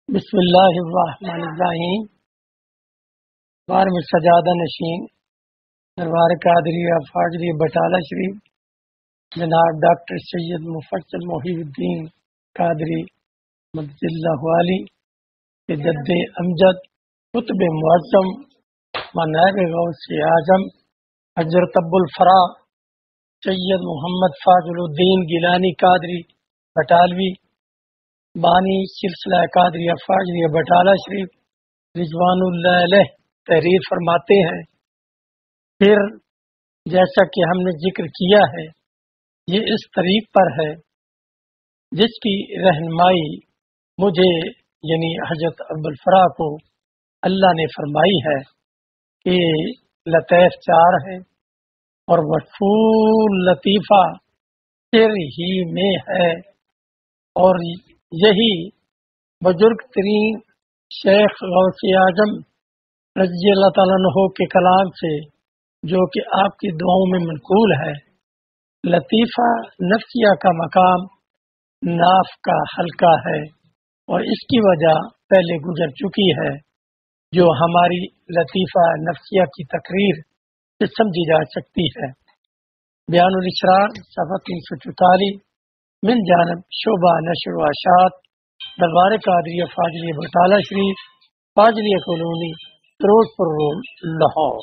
بسم اللہ الرحمن الرحیم۔ 12ویں سجادہ نشین دربار قادریہ فاضلی بٹالہ شریف جناب ڈاکٹر سید مفضل محی الدین قادری مدد اللہ علی کے جد امجد قطب معظم و نائب غوث اعظم حضرت ابو الفرا سید محمد فاضل الدین گیلانی قادری بٹالوی بانی سلسلہ قادریہ فاضلیہ بٹالہ شریف رضوان اللہ علیہ تحریر فرماتے ہیں۔ پھر جیسا کہ ہم نے ذکر کیا ہے، یہ اس طریق پر ہے جس کی رہنمائی مجھے یعنی حضرت ابو الفرا کو اللہ نے فرمائی ہے کہ لطیف 4 ہے اور وصول لطیفہ سر ہی میں ہے، اور یہی بزرگ ترین شیخ غوث اعظم رضی اللہ تعالیٰ عنہ کے کلام سے جو کہ آپ کی دعاؤں میں منقول ہے، لطیفہ نفسیہ کا مقام ناف کا حلقہ ہے، اور اس کی وجہ پہلے گزر چکی ہے جو ہماری لطیفہ نفسیہ کی تقریر سے سمجھی جا سکتی ہے۔ بیان الاسرار صفحہ 344 من جانب شعبہ نشر و اشاعت دربار قادریہ فاضلیہ بٹالہ شریف فاضلیہ کالونی فیروز پور روڈ لاہور۔